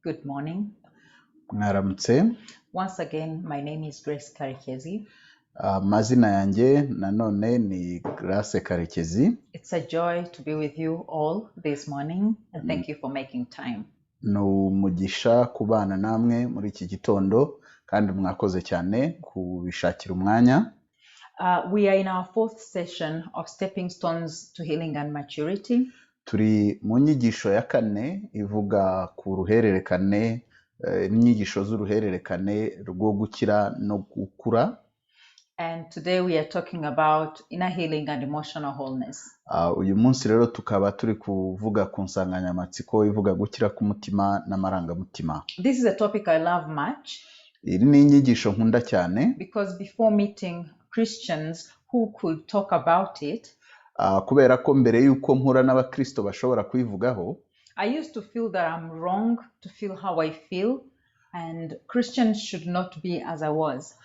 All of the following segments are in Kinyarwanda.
Good morning. Mwaramutse. Once again, my name is Grace Karekezi. Amazina yanjye nanone ni Grace Karekezi. It's a joy to be with you all this morning, and thank you for making time. Ni umugisha kubana namwe muri iki gitondo kandi mwakoze cyane kubishakira umwanya. We are in our fourth session of Stepping Stones to Healing and Maturity. Turi mu nyigisho ya kane ivuga ku ruhererekane, inyigisho z'uruhererekane rwo gukira no gukura. And today we are talking about inner healing and emotional wholeness. Uyu munsi rero tukaba turi kuvuga ku nsanganyamatsiko ivuga gukira k'umutima n'amarangamutima. This is a topic I love much. Iri ni inyigisho nkunda cyane. Because before meeting Christians who could talk about it, kubera ko mbere yuko mpura n'abakristo bashobora kuyivugaho, I used to feel that I'm wrong to feel how I feel, and Christians should not be as I was.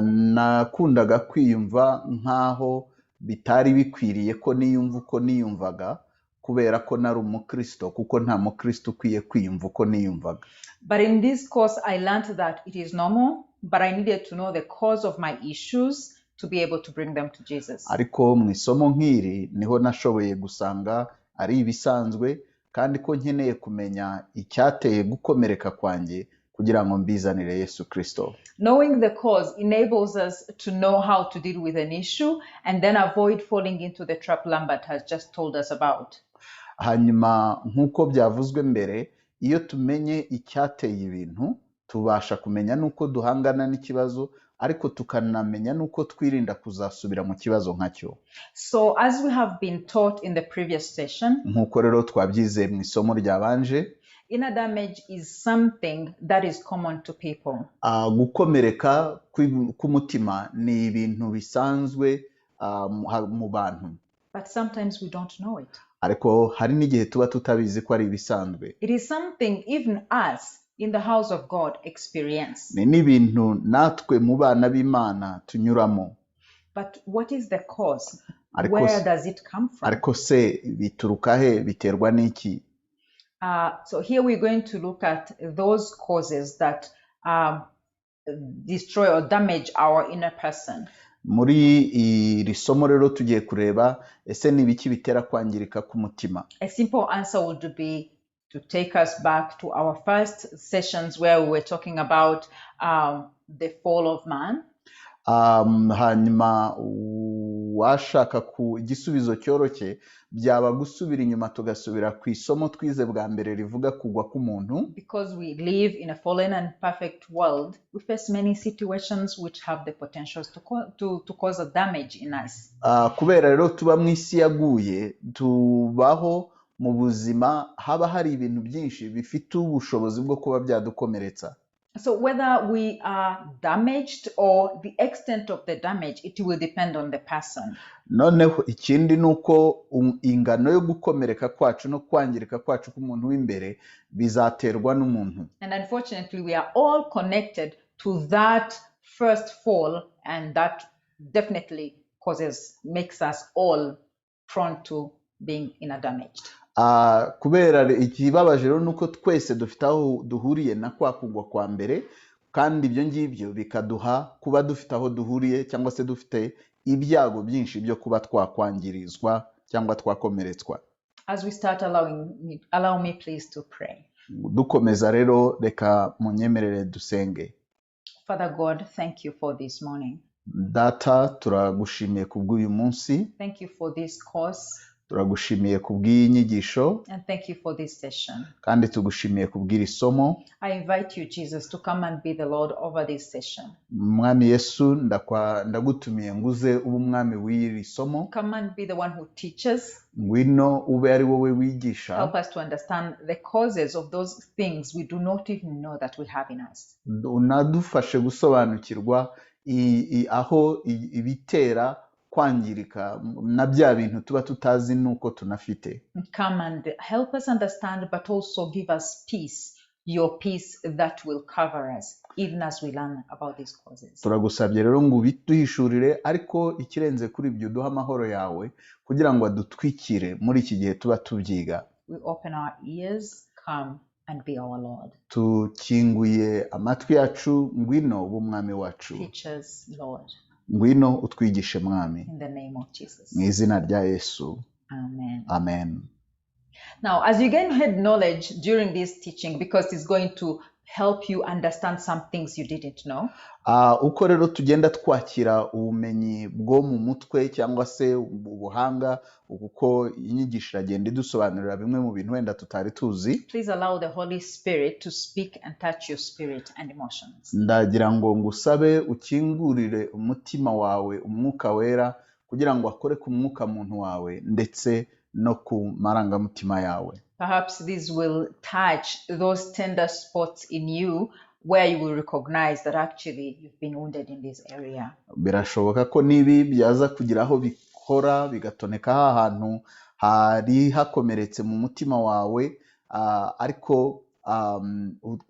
Nakundaga kwiyumva nkaho bitari bikwiriye ko niyumva uko niyumvaga kubera ko nari umukristo, kuko nta mukristo ukwiye kwiyumva uko niyumvaga. But in this course I learned that it is normal, but I needed to know the cause of my issues to be able to bring them to Jesus. Ariko mu isomo nk'iri niho nashoboye gusanga ari ibisanzwe kandi ko nkeneye kumenya icyateye gukomereka kwanjye kugira ngo mbizanire Yesu Kristo. Knowing the cause enables us to know how to deal with an issue and then avoid falling into the trap Lambert has just told us about. Hanyuma nk'uko byavuzwe mbere, iyo tumenye icyateye ibintu tubasha kumenya nuko duhangana n'ikibazo, ariko tukanamenya nuko twirinda kuzasubira mu kibazo nkacyo. So as we have been taught in the previous session, nk'uko rero twabyize mu isomo ryabanje, inner damage is something that is common to people. Gukomereka k'umutima ni ibintu bisanzwe mu bantu. But sometimes we don't know it. Ariko hari n'igihe tuba tutabizi ko ari ibisanzwe. It is something even us in the house of God experience. Ni n'ibintu natwe mu bana b'Imana tunyuramo. But what is the cause? Where does it come from? Ariko se bituruka he, biterwa n'iki? So here we're going to look at those causes that destroy or damage our inner person. Muri iri somo rero tugiye kureba ese ni biki bitera kwangirika k'umutima. A simple answer would be to take us back to our first sessions where we were talking about the fall of man. Hanyuma washaka ku igisubizo cyoroshye byaba gusubira inyuma tugasubira ku isomo twize bwa mbere rivuga kugwa k'umuntu. Because we live in a fallen and perfect world, we face many situations which have the potentials to cause a damage in us. Kubera rero tuba mu isi yaguye, tubaho mu buzima haba hari ibintu byinshi bifite ubushobozi bwo kuba byadukomeretsa. So whether we are damaged or the extent of the damage, it will depend on the person. Noneho ikindi nuko ingano yo gukomereka kwacu no kwangirika kwacu k'umuntu w'imbere bizaterwa n'umuntu. And unfortunately we are all connected to that first fall, and that definitely makes us all prone to being inner damaged. Kubera ikibabaje rero nuko twese dufite aho duhuriye na kwa kugwa kwa mbere, kandi ibyo ngibyo bikaduha kuba dufite aho duhuriye cyangwa se dufite ibyago byinshi byo kuba twakwangirizwa cyangwa twakomeretswa. As we start, allow me please to pray. Dukomeza rero reka munyemerere dusenge. Father God, thank you for this morning. Data, turagushimiye kubw'uyu munsi. Thank you for this course. Turagushimiye kubw'iyi nyigisho. And thank you for this session. Kandi tugushimiye kubw'iri somo. I invite you, Jesus, to come and be the Lord over this session. Mwami Yesu, ndagutumiye nguze ube umwami w'iri somo. Come and be the one who teaches. Ngwino ube ari wowe wigisha. Help us to understand the causes of those things we do not even know that we have in us. Unadufashe gusobanukirwa aho ibitera kwangirika na bya bintu tuba tutazi nuko tunafite. Come and help us understand, but also give us peace, your peace that will cover us even as we learn about these causes. Turagusabye rero ngo ubituhishurire, ariko ikirenze kuri ibyo duha amahoro yawe kugira ngo adutwikire muri iki gihe tuba tubyiga. We open our ears, come and be our Lord. tukinguye amatwi yacu, ngwino ube umwami wacu, Teach us, Lord, ngwino utwigishe mwami, in the name of Jesus. mu izina rya Yesu, Amen. amen. Now, as you gain head knowledge during this teaching, because it's going to help you understand some things you didn't know, Uko rero tugenda twakira ubumenyi bwo mu mutwe cyangwa se ubuhanga, uko inyigisho iragenda idusobanurira bimwe mu bintu wenda tutari tuzi, please allow the Holy Spirit to speak and touch your spirit and emotions. ndagira ngo ngusabe ukingurire umutima wawe umwuka wera kugira ngo akore ku mwuka muntu wawe ndetse no ku marangamutima yawe. Perhaps this will touch those tender spots in you where you will recognize that actually you've been wounded in this area. Birashoboka ko nibi byaza kugira aho bikora bigatoneka ahantu hari hakomeretse mu mutima wawe, ariko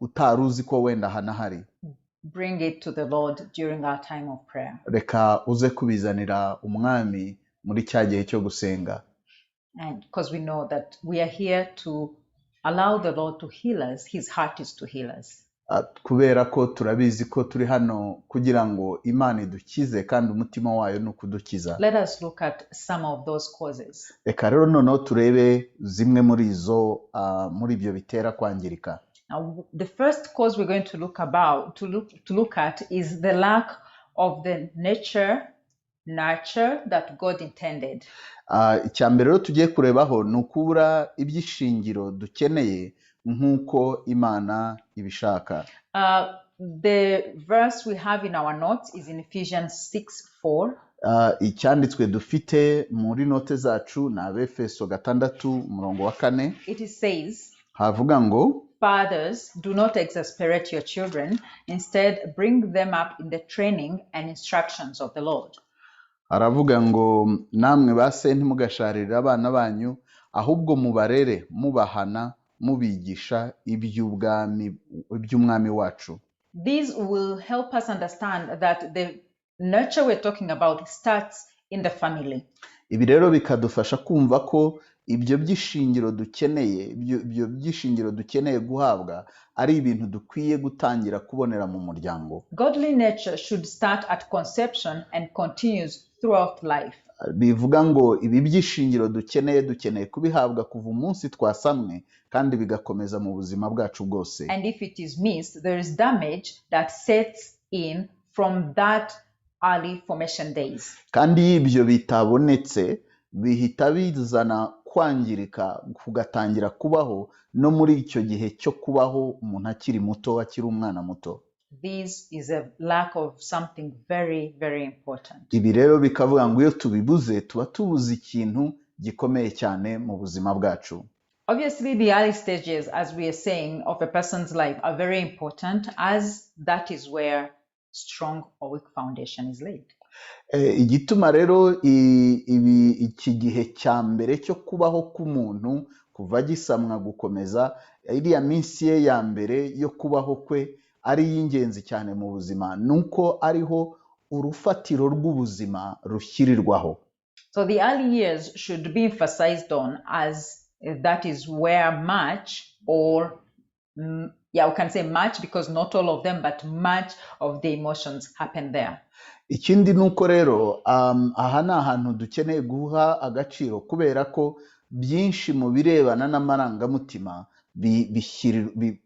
utaruzi ko wenda hanahari. Bring it to the Lord during our time of prayer. Reka uze kubizanira umwami muri cya gihe cyo gusenga. And because we know that we are here to allow the Lord to heal us, his heart is to heal us. Kubera ko turabizi ko turi hano kugira ngo Imana idukize kandi umutima wayo ni ukudukiza. Let us look at some of those causes. Reka rero noneho turebe zimwe muri izo muri ibyo bitera kwangirika. Now, the first cause we're going to look at is the lack of the nurture that God intended. Icya mbere rero tugiye kurebaho ni ukubura ibyishingiro dukeneye nk'uko Imana ibishaka. The verse we have in our notes is in Ephesians 6:4. Icyanditswe dufite muri note zacu ni Abefeso 6:4. It says, havuga ngo, fathers, do not exasperate your children, instead bring them up in the training and instructions of the Lord. Aravuga ngo, namwe base ntimugasharire abana banyu, ahubwo mubarere mubahana mubigisha iby'umwami wacu. These will help us understand that the nurture we're talking about starts in the family. Ibi rero bikadufasha kumva ko ibyo byishingiro dukeneye guhabwa ari ibintu dukwiye gutangira kubonera mu muryango. Godly nature should start at conception and continues throughout life. Bivuga ngo ibi byishingiro dukeneye kubihabwa kuva umunsi twasamwe kandi bigakomeza mu buzima bwacu bwose. And if it is missed, there is damage that sets in from that early formation days. Kandi ibyo bitabonetse bihita bizana kwangirika kugatangira kubaho no muri icyo gihe cyo kubaho umuntu akiri muto, akiri umwana muto. This is a lack of something very, very important. Ibi rero bikavuga ngo iyo tubibuze tuba tubuze ikintu gikomeye cyane mu buzima bwacu. Obviously, the early stages, as we are saying, of a person's life are very important, as that is where strong or weak foundation is laid. Igituma rero iki gihe cya mbere cyo kubaho k'umuntu kuva gisamwa gukomeza, iriya minsi ye ya mbere yo kubaho kwe ari y'ingenzi cyane mu buzima, nuko ariho urufatiro rw'ubuzima rushyirirwaho. So the early years should be emphasized on, as that is where much, or we can say much because not all of them, but much of the emotions happen there. Ikindi nuko rero aha ni ahantu dukeneye guha agaciro kubera ko byinshi mu birebana n'amarangamutima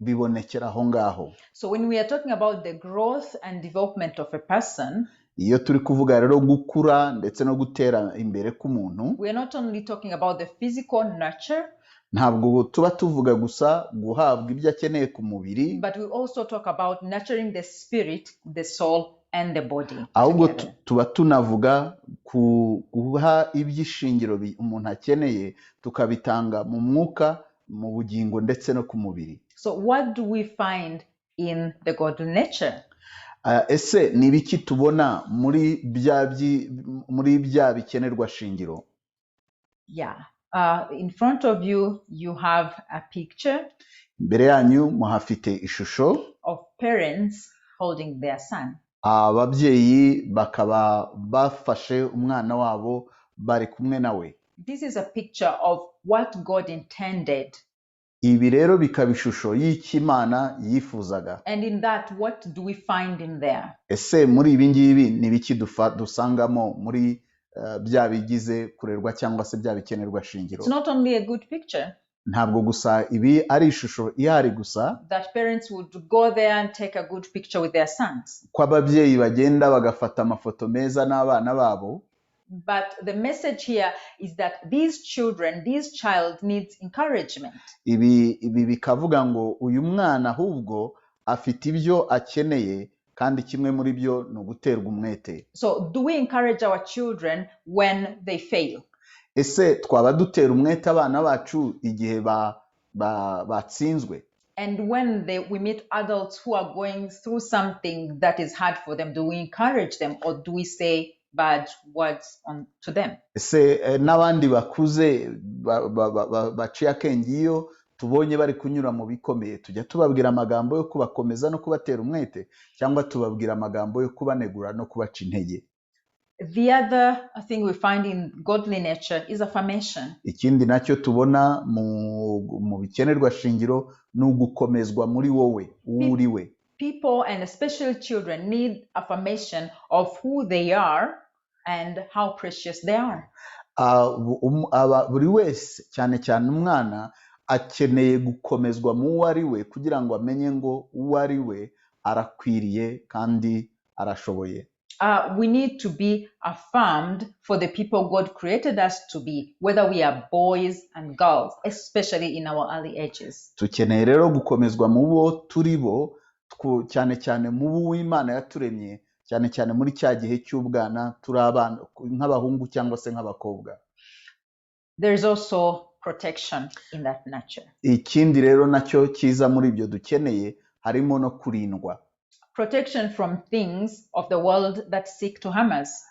bibonekera aho ngaho. So when we are talking about the growth and development of a person, iyo turi kuvuga rero gukura ndetse no gutera imbere k'umuntu, we are not only talking about the physical nurture, ntabwo tuba tuvuga gusa guhabwa ibyo akeneye ku mubiri, but we also talk about nurturing the spirit, the soul and the body. Ahubwo tuba tunavuga guha ibyishingiro umuntu akeneye tukabitanga mu mwuka, mu bugingo ndetse no ku mubiri. So what do we find in the godly nature? Ese ni ibiki tubona muri bya bikenerwa shingiro? In front of you, you have a picture imbere yanyu muhafite ishusho of parents holding their son. Ababyeyi bakaba bafashe umwana wabo bari kumwe nawe. This is a picture of what God intended ibi rero bikaba ishusho y'Imana yifuzaga. And in that, what do we find in there? Ese muri ibi ngibi ni biki dusangamo muri bya bigize kurerwa cyangwa se bya bikenerwa shingiro? It's not only a good picture Ntabwo gusa ibi ari ishusho ihari gusa that parents would go there and take a good picture with their sons, ko ababyeyi bagenda bagafata amafoto meza n'abana babo, but the message here is that this child needs encouragement. ibi bikavuga ngo uyu mwana ahubwo afite ibyo akeneye, kandi kimwe muri byo ni uguterwa umwete. So do we encourage our children when they fail? Ese twaba dutera umwete abana bacu igihe batsinzwe? And when we meet adults who are going through something that is hard for them, do we encourage them or do we say bad words to them? Ese n'abandi bakuze baciye akenge, iyo tubonye bari kunyura mu bikomeye tujya tubabwira amagambo yo kubakomeza no kubatera umwete, cyangwa tubabwira amagambo yo kubanegura no kubaca intege? The other thing we find in godly nature is affirmation. Ikindi nacyo tubona mu bikenerwa shingiro ni ugukomezwa muri wowe uri we. People and especially children need affirmation of who they are and how precious they are. Buri wese cyane cyane umwana akeneye gukomezwa mu uwo ari we kugira ngo amenye ngo uwo ari we arakwiriye kandi arashoboye. We need to be affirmed for the people God created us to be, whether we are boys and girls, especially in our early ages. Tukeneye rero gukomezwa mu bo turi bo, cyane cyane mu bo Imana yaturemye, cyane cyane muri cya gihe cy'ubwana turi abana nk'abahungu cyangwa se nk'abakobwa. There is also protection in that nature. Ikindi rero nacyo kiza muri ibyo dukeneye harimo no kurindwa. Protection from things of the world that seek to harm us.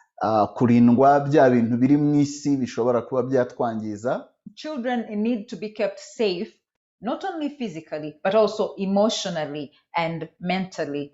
Kurindwa bya bintu biri mu isi bishobora kuba byatwangiza. Children need to be kept safe, not only physically, but also emotionally and mentally.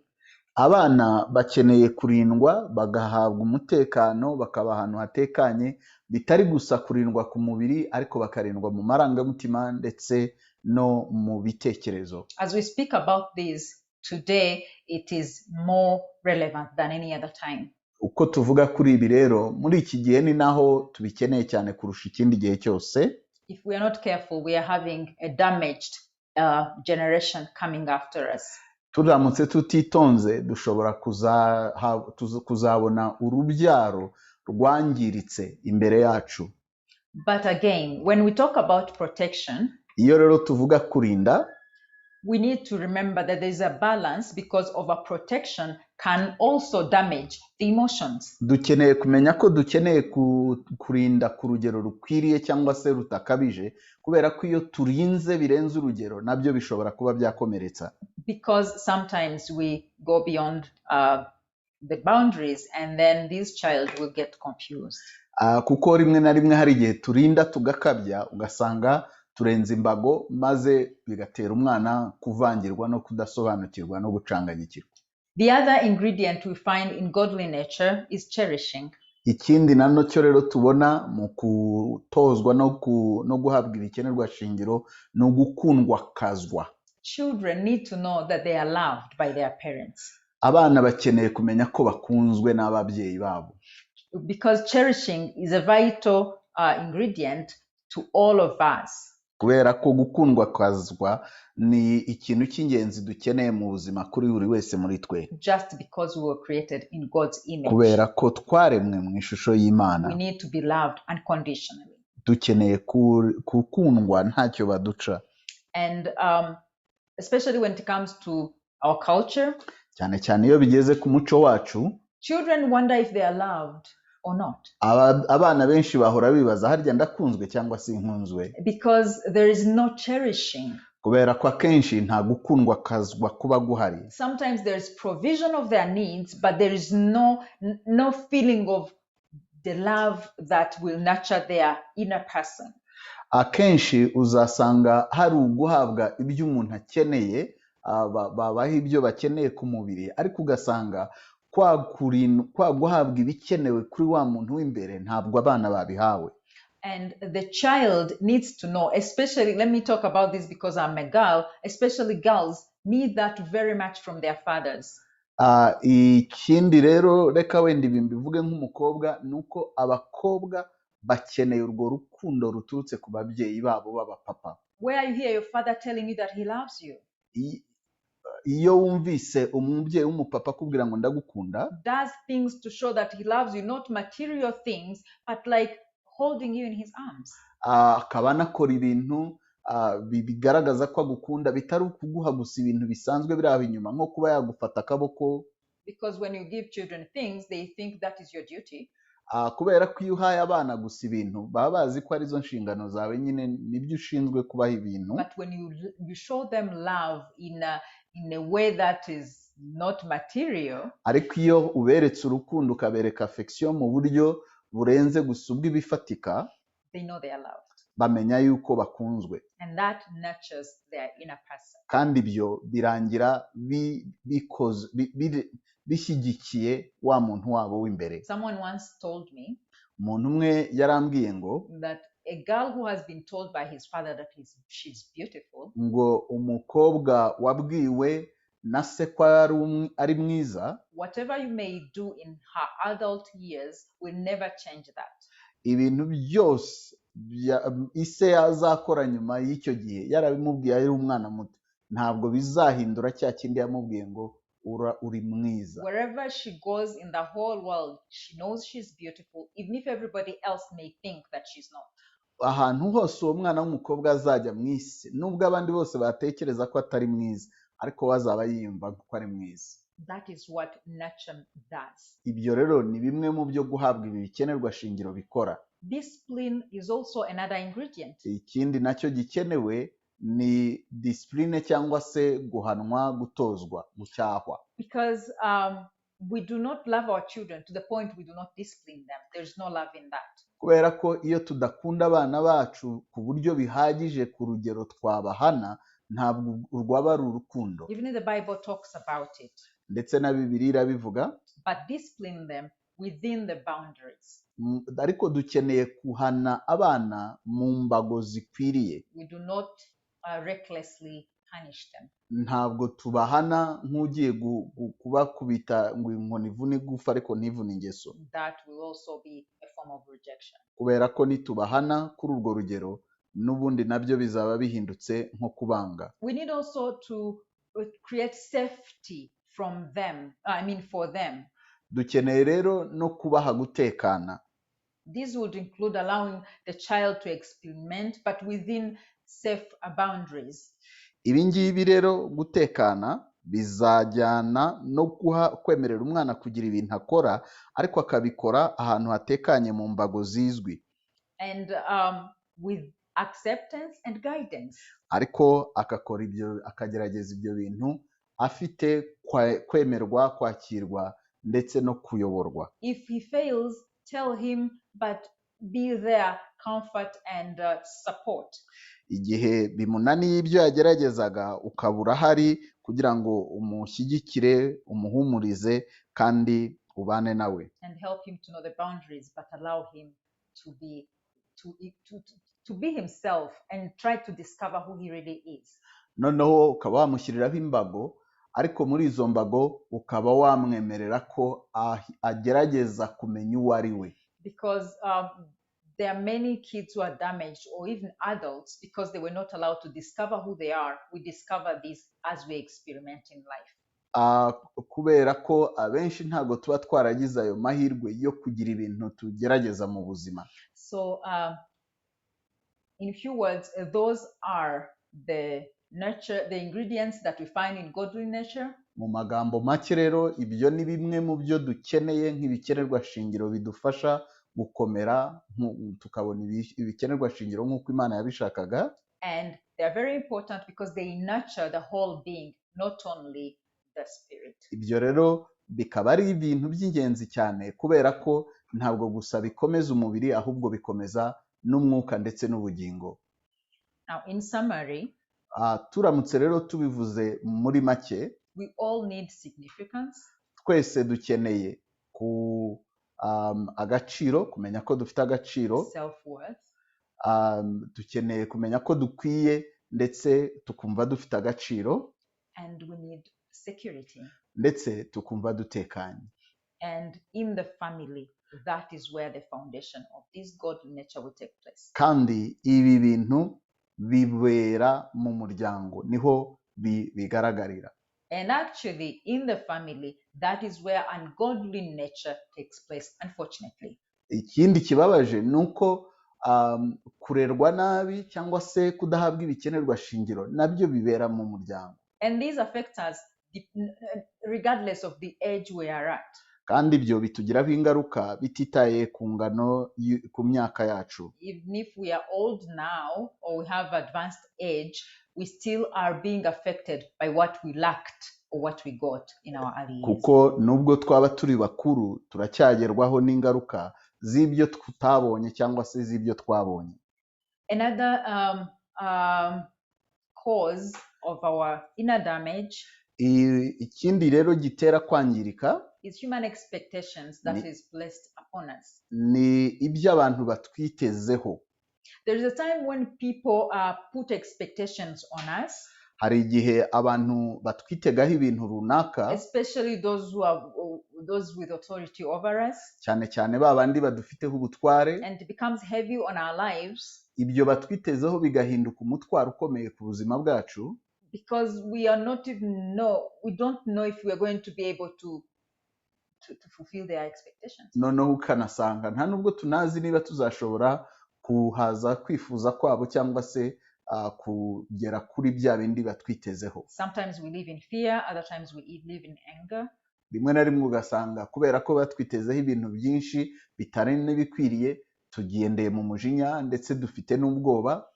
Abana bakeneye kurindwa, bagahabwa umutekano, bakaba ahantu hatekanye, bitari gusa kurindwa ku mubiri ariko bakarindwa mu marangamutima ndetse no mu bitekerezo. As we speak about this today, it is more relevant than any other time. Uko tuvuga kuri ibi rero muri iki gihe ni naho tubikeneye cyane kurusha ikindi gihe cyose. If we are not careful, we are having a damaged generation coming after us. Turamutse tutitonze dushobora kuzabona urubyaro rwangiritse imbere yacu. But again, when we talk about protection, iyo rero tuvuga kurinda, we need to remember that there is a balance, because overprotection can also damage the emotions. Dukeneye kumenya ko dukeneye kurinda ku rugero rukwiriye cyangwa se rutakabije, kubera ko iyo turinze birenze urugero nabyo bishobora kuba byakomeretsa. Because sometimes we go beyond the boundaries and then this child will get confused. Kuko rimwe na rimwe hari igihe turinda tugakabya, ugasanga turenze imbago, maze bigatera umwana kuvangirwa no kudasobanukirwa no gucanganyikirwa. The other ingredient we find in godly nature is cherishing. Ikindi nanocyo rero tubona mu kutozwa no guhabwa ibikenerwa shingiro no gukundwa kazwa. Children need to know that they are loved by their parents. Abana bakeneye kumenya ko bakunzwe n'ababyeyi babo. Because cherishing is a vital ingredient to all of us. Kubera ko gukundwa kazwa ni ikintu cy'ingenzi dukeneye mu buzima kuri buri wese muri twe. Just because we were created in God's image. Kubera ko twaremwe mu ishusho y'Imana. We need to be loved unconditionally. Dukeneye gukundwa ntacyo baduca. And especially when it comes to our culture, cyane cyane iyo bigeze ku muco wacu, children wonder if they are loved or not. Abana benshi bahora bibaza harya ndakunzwe cyangwa si nkunzwe. Because there is no cherishing. Kubera ko akenshi nta gukundwa kazwa kuba guhari. Sometimes there is provision of their needs, but there is no feeling of the love that will nurture their inner person. Akenshi uzasanga hari uguhabwa ibyo umuntu akeneye, babaha ibyo bakeneye ku mubiri, ariko ugasanga kwa guhabwa ibikenewe kuri wa muntu w'imbere ntabwo abana babihawe. And the child needs to know, especially, let me talk about this because I'm a girl, especially girls need that very much from their fathers. Ikindi rero reka wenda ibi mbivuge nk'umukobwa ni uko abakobwa bakeneye urwo rukundo ruturutse ku babyeyi babo b'abapapa. Where you hear your father telling you that he loves you, iyo wumvise umubyeyi w'umupapa akubwira ngo ndagukunda, does things to show that he loves you, not material things, but like holding you in his arms. akaba anakora ibintu bigaragaza ko agukunda, bitari ukuguha gusa ibintu bisanzwe biri aho inyuma, nko kuba yagufata akaboko. Because when you give children things, they think that is your duty. Kubera ko iyo uhaye abana gusa ibintu baba bazi ko arizo nshingano zawe, nyine nibyo ushinzwe kubaha ibintu. But when you show them love in a way that is not material, ariko iyo uberetse urukundo ukabereka affection mu buryo burenze gusa ubw'ibifatika, they know they are loved. Bamenya yuko bakunzwe. And that nurtures their inner person. Kandi ibyo birangira bishyigikiye wa muntu wabo w'imbere. Someone once told me, umuntu umwe yarambwiye ngo, that a girl who has been told by his father that she's beautiful, ngo umukobwa wabwiwe na se ko ari mwiza, whatever you may do in her adult years will never change that. Ibintu byose ise yazakora nyuma y'icyo gihe yarabimubwiye ari umwana muto, ntabwo bizahindura cya kindi yamubwiye ngo uri mwiza. Wherever she goes in the whole world, she knows she's beautiful, even if everybody else may think that she's not. Ahantu hose uwo mwana w'umukobwa azajya mu isi, nubwo abandi bose batekereza ko atari mwiza, ariko wazaba yiyumva ko ari mwiza. That is what nurture does. Ibyo rero ni bimwe mu byo guhabwa ibi bikenerwa shingiro bikora. Discipline is also another ingredient. Ikindi nacyo gikenewe ni discipline cyangwa se guhanwa, gutozwa, gucyahwa. Because we do not love our children to the point we do not discipline them. There's no love in that. Kubera ko iyo tudakunda abana bacu ku buryo bihagije ku rugero twabahana, ntabwo urwaba ari urukundo. Even the Bible talks about it. Ndetse na Bibiliya irabivuga. But discipline them within the boundaries. Ariko dukeneye kuhana abana mu mbago zikwiriye. We do not recklessly punish them. Ntabwo tubahana nk'ugiye kubakubita ngo inkoni ivune igufa ariko ntivune ingeso. That will also be a form of rejection. Kubera ko nitubahana kuri urwo rugero, n'ubundi nabyo bizaba bihindutse nko kubanga. We need also to create safety from them, for them. Dukeneye rero no kubaha gutekana. This would include allowing the child to experiment, but within safe boundaries. Ibi ngibi rero gutekana bizajyana no kwemerera umwana kugira ibintu akora, ariko akabikora ahantu hatekanye mu mbago zizwi. And with acceptance and guidance. Ariko akakora ibyo, akagerageza ibyo bintu afite kwemerwa, kwakirwa ndetse no kuyoborwa. If he fails, tell him, but be there, comfort and support. Igihe bimunaniye ibyo yageragezaga, ukabura hari kugira ngo umushyigikire, umuhumurize kandi ubane nawe. And help him to know the boundaries, but allow him to be himself and try to discover who he really is. Noneho ukaba wamushyiriraho imbago, ariko muri izo mbago ukaba wamwemerera ko agerageza kumenya uwo ari we. Because there are many kids who are damaged, or even adults, because they were not allowed to discover who they are. We discover this as we experiment in life. Kubera ko abenshi ntabwo tuba twaragize ayo mahirwe yo kugira ibintu tugerageza mu buzima. So in few words, those are the ingredients that we find in godly nature. Mu magambo make rero, ibyo ni bimwe mu byo dukeneye nk'ibikenerwa shingiro bidufasha gukomera, tukabona ibikenerwa shingiro nk'uko Imana yabishakaga. And they are very important because they nurture the whole being, not only the spirit. Ibyo rero bikaba ari ibintu by'ingenzi cyane, kubera ko ntabwo gusa bikomeza umubiri, ahubwo bikomeza n'umwuka ndetse n'ubugingo. Now in summary, turamutse rero tubivuze muri make, we all need significance. Twese dukeneye agaciro, kumenya ko dufite agaciro, self-worth, dukeneye kumenya ko dukwiye ndetse tukumva dufite agaciro and we need security. ndetse tukumva dutekanye. And in the family, that is where the foundation of this godly nature will take place. Kandi ibi bintu bibera mu muryango, niho bigaragarira. And actually, in the family, that is where ungodly nature takes place, unfortunately. Ikindi kibabaje ni uko kurerwa nabi cyangwa se kudahabwa ibikenerwa shingiro nabyo bibera mu muryango. And these affect us regardless of the age we are at. Kandi ibyo bitugiraho ingaruka bititaye ku ngano ku myaka yacu. Even if we are old now or we have advanced age, we still are being affected by what we lacked or what we got in our early years. Kuko nubwo twaba turi bakuru turacyagerwaho n'ingaruka z'ibyo tutabonye cyangwa se z'ibyo twabonye. Another cause of our inner damage ikindi rero gitera kwangirika is human expectations that is placed upon us. Ni ibyo abantu batwitezeho. There is a time when people put expectations on us. Hari igihe abantu batwitegaho ibintu runaka, especially those with authority over us, cyane cyane babandi badufiteho ubutware, and it becomes heavy on our lives. Ibyo batwitezeho bigahinduka umutwaro ukomeye ku buzima bwacu. Because we don't know if we are going to be able to fulfill their expectations. Noneho ukanasanga nta nubwo tunazi niba tuzashobora kuhaza kwifuza kwabo cyangwa se kugera kuri bya bindi batwitezeho. Sometimes we live in fear, other times we live in anger. Rimwe na rimwe ugasanga kubera ko batwitezeho ibintu byinshi bitari n'ibikwiriye tugendeye mu mujinya ndetse dufite n'ubwoba.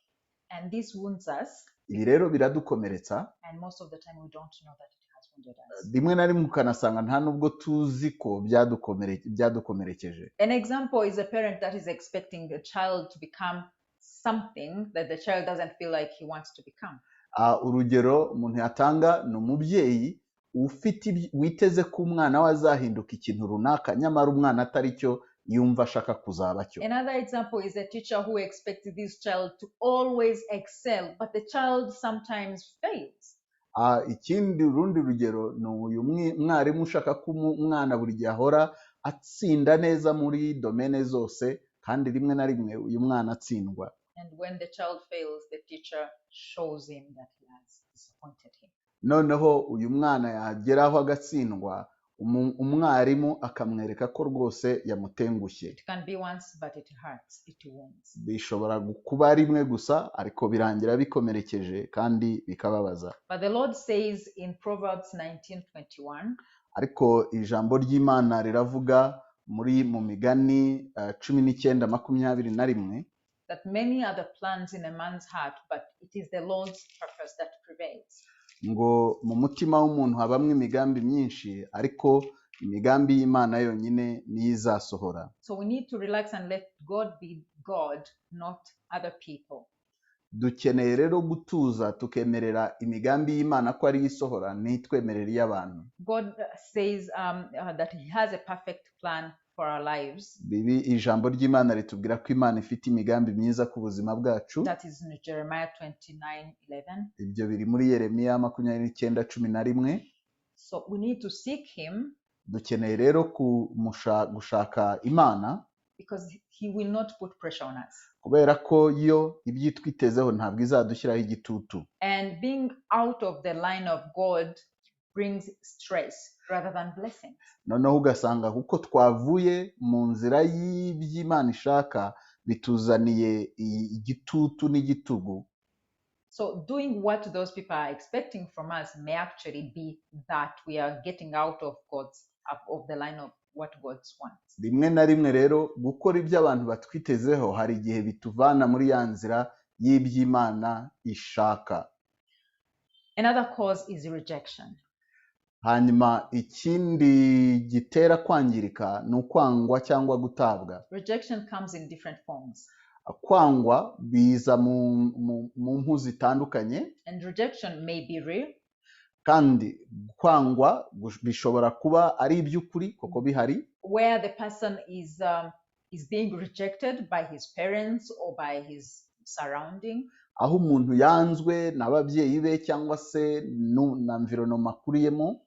And this wounds us. Ibi rero biradukomeretsa. And most of the time we don't know that it has wounded us. Rimwe na rimwe ukanasanga nta nubwo tuzi ko byadukomerekeje. An example is a parent that is expecting a child to become something that the child doesn't feel like he wants to become. Urugero umuntu yatanga ni umubyeyi witeze ko umwana we azahinduka ikintu runaka nyamara umwana atari cyo yumva ashaka kuzaba cyo. Another example is a teacher who expects this child to always excel, but the child sometimes fails. Ikindi urundi rugero ni uyu mwarimu ushaka ko umwana buri gihe ahora atsinda neza muri domene zose, kandi rimwe na rimwe uyu mwana atsindwa. And when the child fails, the teacher shows him that he has disappointed him. Noneho uyu mwana yageraho agatsindwa, umwarimu akamwereka ko rwose yamutengushye. It can be once, but it hurts, it wounds. Bishobora kuba rimwe gusa ariko birangira bikomerekeje kandi bikababaza. But the Lord says in Proverbs 19:21, ariko ijambo ry'Imana riravuga mu migani 19:21, that many are the plans in a man's heart, but it is the Lord's purpose that prevails. Ngo mu mutima w'umuntu habamwe imigambi myinshi ariko imigambi y'Imana yonyine niyo izasohora. So we need to relax and let God be God, not other people. Dukeneye rero gutuza tukemerera imigambi y'Imana ko ari isohora, ntitwemerere iy'abantu. God says that he has a perfect plan for our lives. Bibi ijambo ry'Imana ritubwira ko Imana ifite imigambi myiza ku buzima bwacu. That is in Jeremiah 29:11. Ibyo biri muri Yeremiya 29:11. So we need to seek him. Dukeneye rero gushaka Imana. Because he will not put pressure on us. Kubera ko yo ibyitwitezeho ntabwo izadushyiraho igitutu. And being out of the line of God brings stress rather than blessings. Noneho ugasanga kuko twavuye mu nzira y'iby'Imana ishaka bituzaniye igitutu n'igitugu. So doing what those people are expecting from us may actually be that we are getting out of the line of what God wants. Rimwe na rimwe rero gukora ibyo abantu batwitezeho hari igihe bituvana muri ya nzira y'iby'Imana ishaka. Another cause is rejection. Hanyuma ikindi gitera kwangirika ni ukwangwa cyangwa gutabwa. Rejection comes in different forms. Kwangwa biza mu mpu zitandukanye. And rejection may be real. Kandi kwangwa bishobora kuba ari iby'ukuri koko bihari. Where the person is is being rejected by his parents or by his surrounding, aho umuntu yanzwe n'ababyeyi be cyangwa se na environment akuriyemo,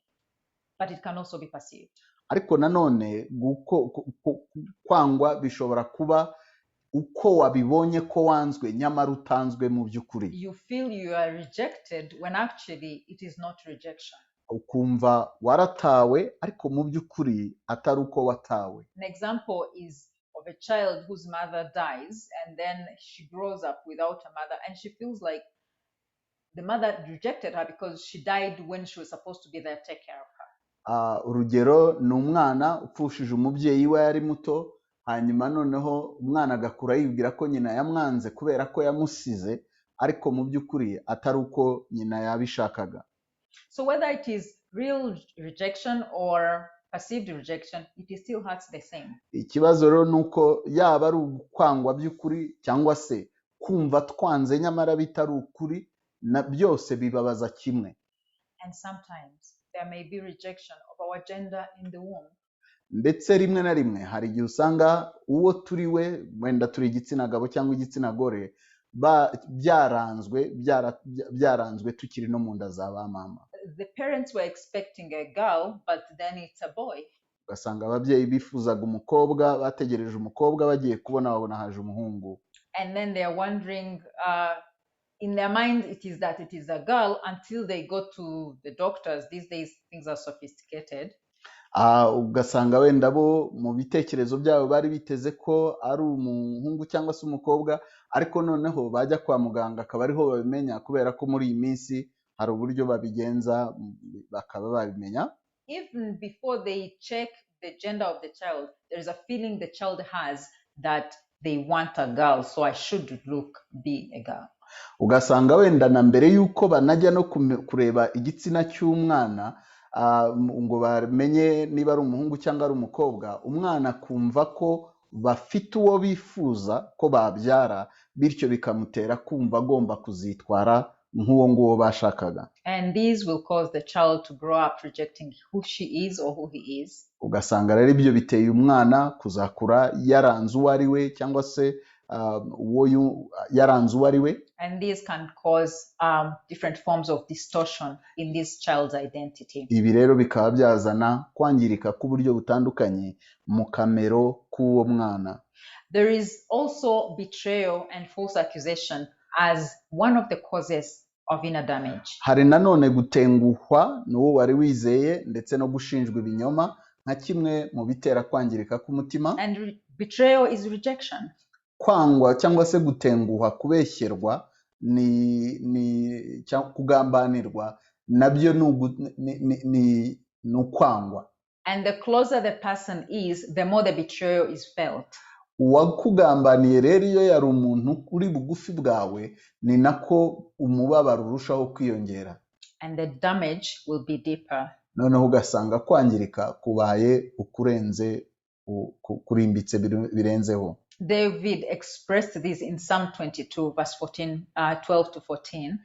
but it can also be perceived. ariko nanone kwangwa bishobora kuba uko wabibonye ko wanzwe nyamara utanzwe mu by'ukuri. You feel you are rejected when actually it is not rejection. Ukumva waratawe ariko mu by'ukuri atari uko watawe. An example is of a child whose mother dies and then she grows up without a mother and she feels like the mother rejected her because she died when she was supposed to be there to take care of her. Urugero ni umwana upfushije umubyeyi we yari muto, hanyuma noneho umwana agakura yibwira ko nyina yamwanze kubera ko yamusize, ariko mu by'ukuri atari uko nyina yabishakaga. So whether it is real rejection or perceived rejection, it still hurts the same. Ikibazo rero nuko yaba ari ukwangwa by'ukuri cyangwa se kumva twanze nyamara bitari ukuri, na byose bibabaza kimwe. And sometimes there may be rejection of our gender in the womb. Ndetse rimwe na rimwe hari igihe usanga uwo turi we, wenda turi igitsina gabo cyangwa igitsina gore, byaranzwe tukiri no mu nda za ba mama. The parents were expecting a girl, but then it's a boy. Ugasanga ababyeyi bifuzaga umukobwa, bategereje umukobwa, bagiye kubona babona haje umuhungu. And then they are wondering, in their mind it is that it is a girl until they go to the doctors. These days things are sophisticated. Ugasanga wenda bo mu bitekerezo byabo bari biteze ko ari umuhungu cyangwa se umukobwa, ariko noneho bajya kwa muganga akaba ariho babimenya, kubera ko muri iyi minsi hari uburyo babigenza bakaba babimenya. Even before they check the gender of the child, there is a feeling the child has that they want a girl, so I should be a girl. Ugasanga wenda na mbere yuko banajya no kureba igitsina cy'umwana ngo bamenye niba ari umuhungu cyangwa ari umukobwa, umwana kumva ko bafite uwo bifuza ko babyara, bityo bikamutera kumva agomba kuzitwara nk'uwo nguwo bashakaga. And these will cause the child to grow up rejecting who she is or who he is. Ugasanga rero ibyo biteye umwana kuzakura yaranze uwo ari we cyangwa se yaranze uwo ari we. And these can cause different forms of distortion in this child's identity. Ibi rero bikaba byazana kwangirika k'uburyo butandukanye mu kamero k'uwo mwana. There is also betrayal and false accusation as one of the causes of inner damage. Hari nanone gutenguhwa n'uwo wari wizeye ndetse no gushinjwa ibinyoma nka kimwe mu bitera kwangirika k'umutima. And betrayal is rejection. Kwangwa cyangwa se gutenguhwa, kubeshyerwa, ni kugambanirwa, nabyo ni ukwangwa. And the closer the person is, the more the betrayal is felt. Uwakugambaniye rero iyo yari umuntu uri bugufi bwawe, ni nako umubabaro urushaho kwiyongera. And the damage will be deeper. Noneho ugasanga kwangirika kubaye ukurenze, kurimbitse birenzeho. David expressed this in Psalm 22 verse 12 to 14.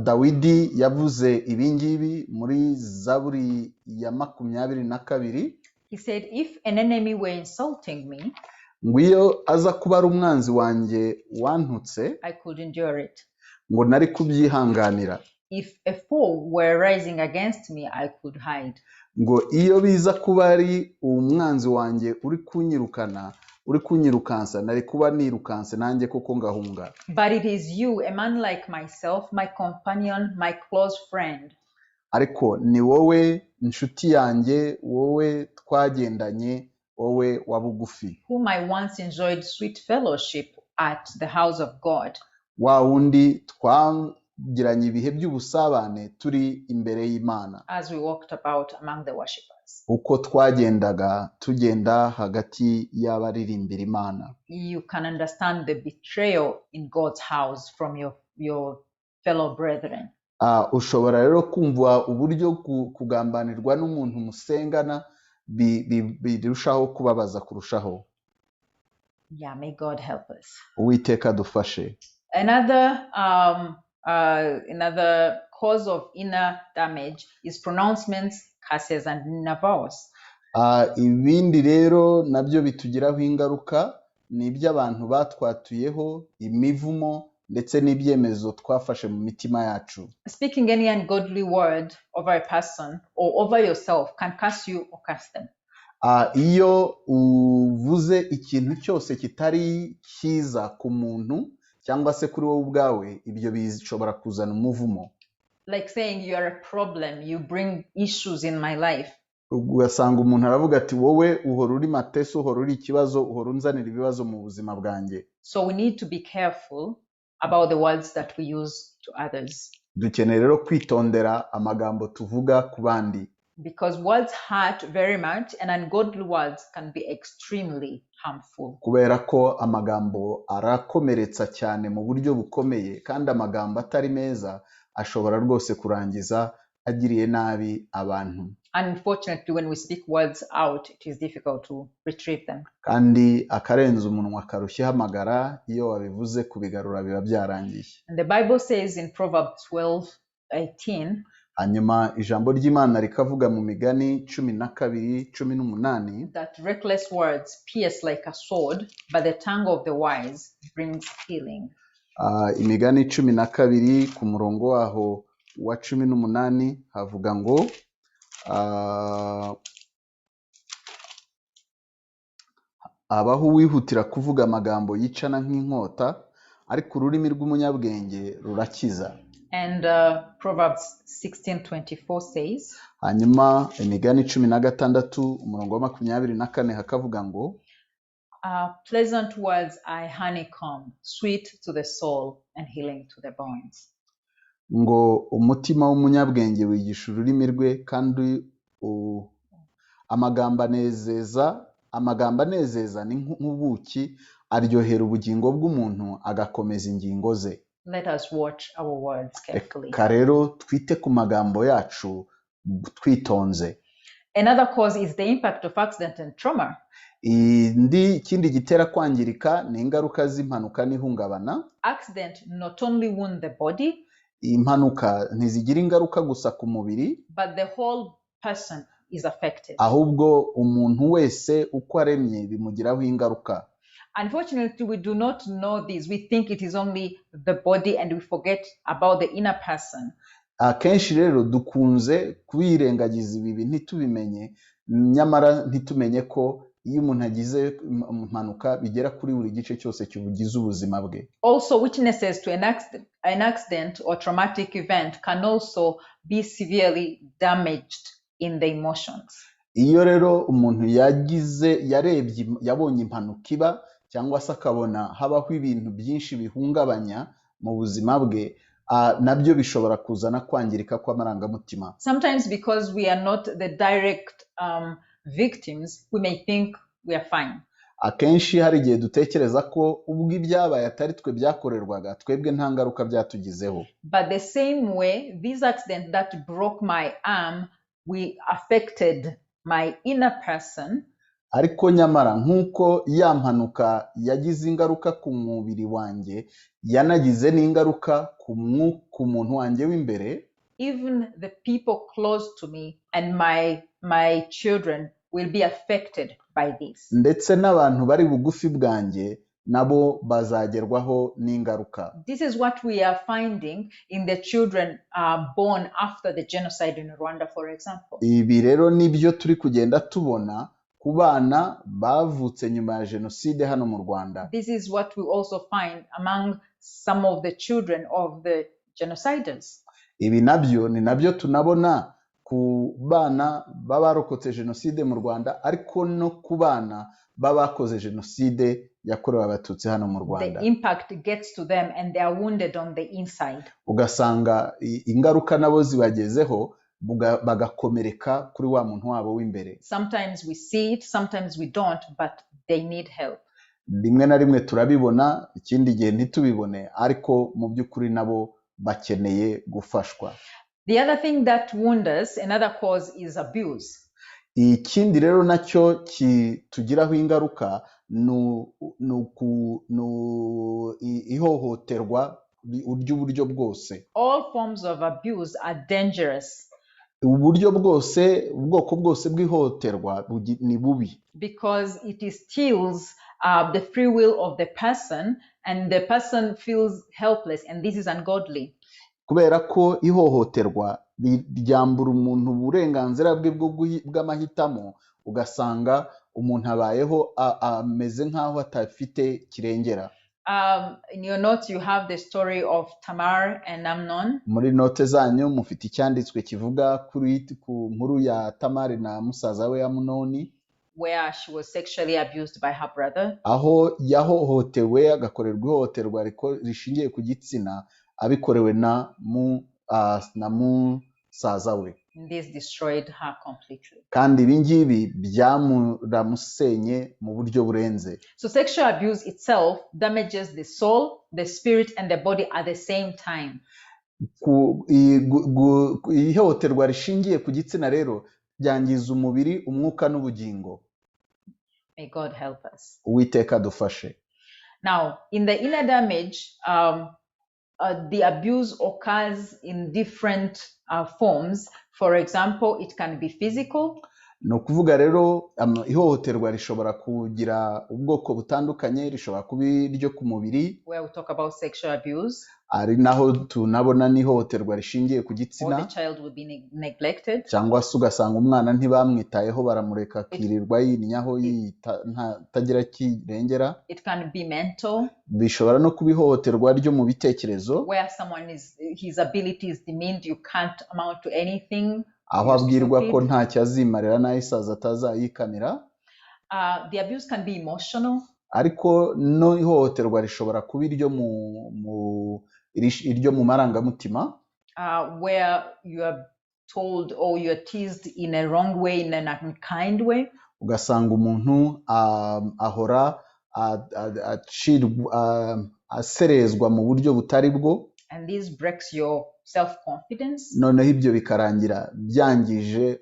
Dawidi yavuze ibingibi muri Zaburi ya 22. He said, if an enemy were insulting me, ngo iyo aza kuba ari umwanzi wanjye wantutse, I could endure it. ngo nari kubyihanganira. If a foe were rising against me, I could hide. Ngo iyo biza kuba ari umwanzi wanjye uri kunyirukansa, nari kuba nirukanse nanjye koko ngahunga. But it is you, a man like myself, my companion, my close friend. Ariko ni wowe inshuti yanjye, wowe twagendanye, wowe wa bugufi. Whom I once enjoyed sweet fellowship at the house of God. Wa wundi twagiranye ibihe by'ubusabane turi imbere y'Imana. As we walked about among the worshippers. Uko tugenda hagati y'abaririmbira Imana. You can understand the betrayal in God's house from your fellow brethren. Ushobora rero kumva uburyo kugambanirwa n'umuntu musengana birushaho kubabaza kurushaho. Yeah, may God help us. Uwiteka dufashe. Another cause of inner damage is pronouncements, curses, and inner vows. Ibindi rero nabyo bitugiraho ingaruka ni iby'abantu batwatuyeho imivumo ndetse n'ibyemezo twafashe mu mitima yacu. Speaking any ungodly word over a person or over yourself can curse you or curse them. Iyo uvuze ikintu cyose kitari cyiza ku muntu cyangwa se kuri wowe ubwawe, ibyo bishobora kuzana umuvumo. Like saying you are a problem, you bring issues in my life. Ugasanga umuntu aravuga ati wowe uhora uri mateso, uhora uri ikibazo, uhora unzanira ibibazo mu buzima bwanjye. So we need to be careful about the words that we use to others. Dukeneye rero kwitondera amagambo tuvuga ku bandi. Because words hurt very much and ungodly words can be extremely harmful. Kubera ko amagambo arakomeretsa cyane mu buryo bukomeye, kandi amagambo atari meza ashobora rwose kurangiza agiriye nabi abantu. Unfortunately, when we speak words out, it is difficult to retrieve them. Kandi akarenza umunwa karushya hamagara, iyo wabivuze kubigarura biba byarangiye. And the Bible says in Proverbs 12:18, hanyuma ijambo ry'Imana rikavuga mu Migani 12:18 that reckless words pierce like a sword, but the tongue of the wise brings healing. Imigani 12 ku murongo waho wa 18 havuga ngo abaho wihutira kuvuga amagambo yicana nk'inkota, ariko ururimi rw'umunyabwenge rurakiza. And Proverbs 16:24 says, hanyuma Imigani 16 umurongo wa 24 hakavuga ngo pleasant words are honeycomb, sweet to the soul and healing to the bones. ngo umutima w'umunyabwenge wigisha ururimi rwe, kandi amagambo anezeza ni nk'ubuki, aryohera ubugingo bw'umuntu agakomeza ingingo ze. Let us watch our words carefully. Rero twite ku magambo yacu twitonze. Another cause is the impact of accident and trauma. Ikindi gitera kwangirika ni ingaruka z'impanuka n'ihungabana. Accident not only wound the body, impanuka ntizigira ingaruka gusa ku mubiri, but the whole person is affected. ahubwo umuntu wese uko aremye bimugiraho ingaruka. Unfortunately, we do not know this. We think it is only the body and we forget about the inner person. Akenshi rero dukunze kubirengagiza ibi ntitubimenye, nyamara ntitumenye ko iyo umuntu agize impanuka bigera kuri buri gice cyose cy'ubugize ubuzima bwe. Also, witnesses to an accident or traumatic event can also be severely damaged in the emotions. Iyo rero umuntu yabonye impanuka iba, cyangwa se akabona habaho ibintu byinshi bihungabanya mu buzima bwe, nabyo bishobora kuzana kwangirika kw'amarangamutima. Sometimes because we are not the direct victims, we may think we are fine. Akenshi hari igihe dutekereza ko ubwo ibyabaye atari twe byakorerwaga, twebwe nta ngaruka byatugizeho. But the same way, this accident that broke my arm, we affected my inner person. Ariko nyamara nk'uko ya mpanuka yagize ingaruka ku mubiri wanjye, yanagize n'ingaruka ku muntu wanjye w'imbere. Even the people close to me and my children will be affected by this. Ndetse n'abantu bari bugufi bwanjye nabo bazagerwaho n'ingaruka. This is what we are finding in the children born after the genocide in Rwanda, for example. Ibi rero nibyo turi kugenda tubona ku bana bavutse nyuma ya jenoside hano mu Rwanda. This is what we also find among some of the children of the genociders. Ibi nabyo ni nabyo tunabona ku bana b'abarokotse jenoside mu Rwanda, ariko no ku bana b'abakoze jenoside yakorewe abatutsi hano mu Rwanda. The impact gets to them and they are wounded on the inside. Ugasanga ingaruka nabo zibagezeho, bagakomereka kuri wa muntu wabo w'imbere. Sometimes we see it, sometimes we don't, but they need help. Rimwe na rimwe turabibona, ikindi gihe ntitubibone, ariko mu by'ukuri nabo bakeneye gufashwa. The other thing that wounds us, another cause, is abuse. Ikindi rero nacyo kitugiraho ingaruka ihohoterwa ry'uburyo bwose. All forms of abuse are dangerous. uburyo bwose ubwoko bwose bw'ihohoterwa ni bubi because it steals the free will of the person, and the person feels helpless, and this is ungodly. kubera ko ihohoterwa ryambura umuntu uburenganzira bwe bw'amahitamo, ugasanga umuntu abayeho ameze nk'aho atafite kirengera. In your notes you have the story of Tamar and Amnon. Muri note zanyu mufite icyanditswe kivuga ku nkuru ya Tamari na musaza we Amunoni, where she was sexually abused by her brother. aho yahohotewe agakorerwa ihohoterwa rishingiye ku gitsina abikorewe na musaza we. This destroyed her completely. Kandi ibi ngibi byamuramusenye mu buryo burenze. So sexual abuse itself damages the soul, the spirit and the body at the same time. Ihohoterwa rishingiye ku gitsina rero byangiza umubiri, umwuka n'ubugingo. May God help us. Uwiteka dufashe. Now, in the inner damage, the abuse occurs in different forms. For example, it can be physical. No kuvuga rero ihohoterwa rishobora kugira ubwoko butandukanye, rishobora kuba iryo ku mubiri, where we talk about sexual abuse. Ari naho tunabona n'ihohoterwa rishingiye ku gitsina. Or the child will be neglected. Cyangwa se ugasanga umwana ntibamwitayeho, baramureka akirirwa yininyaho tagira kirengera. It can be mental. Bishobora no kuba ihohoterwa ryo mu bitekerezo, where someone his ability is demeaned, you can't amount to anything. Aho abwirwa ko ntacyo azimarira n'ayisaza atazayikamira. The abuse can be emotional. Ariko no ihohoterwa rishobora kuba iryo mu marangamutima, where you are told or you are teased in a wrong way, in an unkind way. Ugasanga umuntu ahora aserezwa mu buryo butari bwo, and this breaks your self-confidence. Noneho ibyo bikarangira byangije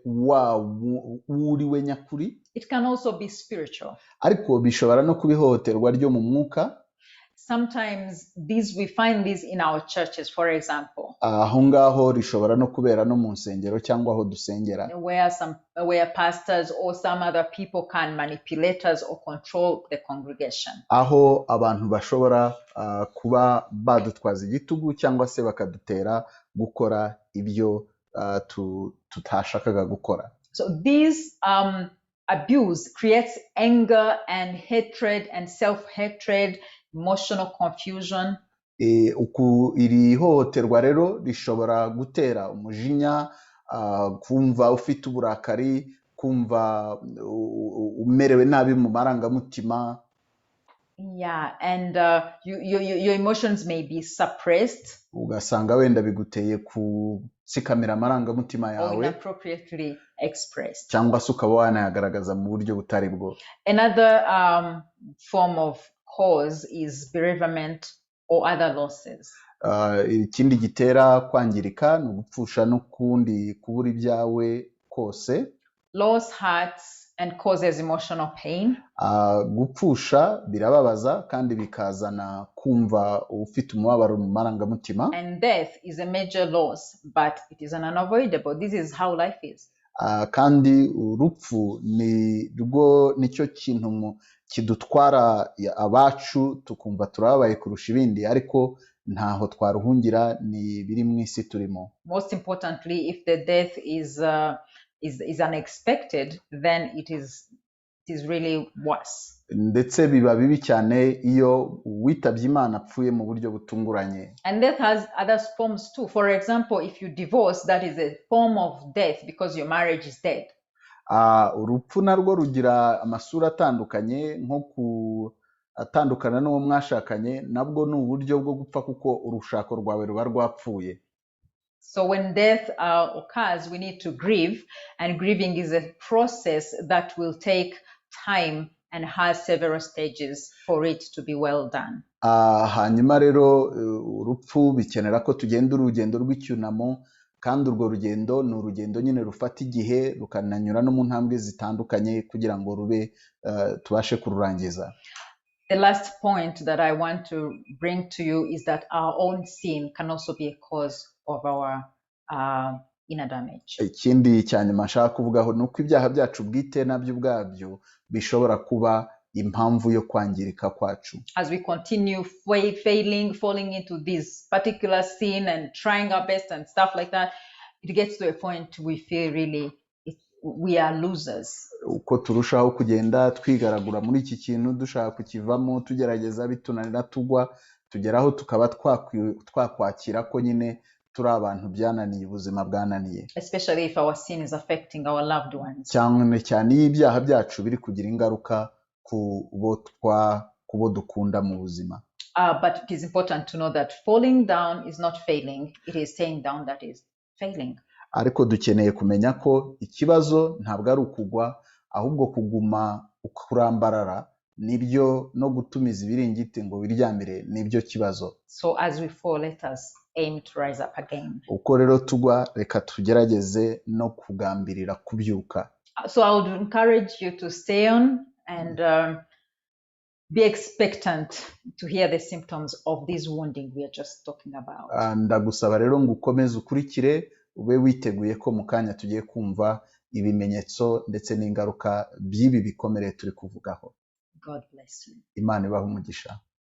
uriwe nyakuri. It can also be spiritual. Ariko bishobora no kuba ihohoterwa ryo mu mwuka. Sometimes we find this in our churches, for example. Aho ngaho rishobora no kubera no mu nsengero cyangwa aho dusengera, where pastors or some other people can manipulate us or control the congregation. Aho abantu bashobora kuba badutwaza igitugu cyangwa se bakadutera gukora ibyo tutashakaga gukora. So this abuse creates anger and hatred and self-hatred, emotional confusion. Iri hohoterwa rero rishobora gutera umujinya, kumva ufite uburakari, kumva umerewe nabi mu marangamutima. Yeah, and your emotions may be suppressed. Ugasanga wenda biguteye kutsikamira amarangamutima yawe, or inappropriately expressed. Cyangwa se ukaba wanayagaragaza mu buryo butari bwo. Another form of cause is bereavement or other losses. Ikindi gitera kwangirika ni ugupfusha n'ukundi kubura ibyawe kose. Loss hurts and causes emotional pain. Gupfusha birababaza kandi bikazana kumva ufite umubabaro mu marangamutima. And death is a major loss, but it is unavoidable. This is how life is. Kandi urupfu nicyo kintu kidutwara abacu tukumva turabaye kurusha ibindi, ariko ntaho twaruhungira, ni biri mu isi turimo. Most importantly, if the death is unexpected, then it is really worse. Ndetse biba bibi cyane iyo witabye Imana apfuye mu buryo butunguranye. And death has other forms too. For example, if you divorce, that is a form of death because your marriage is dead. Urupfu narwo rugira amasura atandukanye, nko atandukana n'uwo mwashakanye, nabwo ni uburyo bwo gupfa kuko urushako rwawe ruba rwapfuye. So when death occurs, we need to grieve, and grieving is a process that will take time and has several stages for it to be well done. Hanyuma rero urupfu bikenera ko tugenda urugendo rw'icyunamo, kandi urwo rugendo ni urugendo nyine rufata igihe, rukananyura no mu ntambwe zitandukanye kugira ngo rube tubashe kururangiza. The last point that I want to bring to you is that our own sin can also be a cause of our inner damage. ikindi cya nyuma nshaka kuvugaho ni uko ibyaha byacu bwite nabyo ubwabyo bishobora kuba impamvu yo kwangirika kwacu. As we continue falling into this particular sin and trying our best and stuff like that, it gets to a point we feel really we are losers. Uko turushaho kugenda twigaragura muri iki kintu dushaka kukivamo tugerageza bitunanira tugwa tugeraho tukaba twakwakira ko nyine turi abantu byananiye ubuzima bwananiye, especially if our sin is affecting our loved ones. cyane cyane iyo ibyaha byacu biri kugira ingaruka ku bo dukunda mu buzima. But it is important to know that falling down is not failing, it is staying down that is failing. Ariko dukeneye kumenya ko ikibazo ntabwo ari ukugwa, ahubwo kuguma ukurambarara nibyo no gutumiza ibiringiti ngo wiryamire nibyo kibazo. So as we fall, let us aim to rise up again. Uko rero tugwa reka tugerageze no kugambirira kubyuka. So I would encourage you to stay on and be expectant to hear the symptoms of this wounding we are just talking about. Ndagusaba rero ngo ukomeze ukurikire ube witeguye ko mu kanya tugiye kumva ibimenyetso ndetse n'ingaruka by'ibi bikomere turi kuvugaho. God bless you. Imana ibahe umugisha.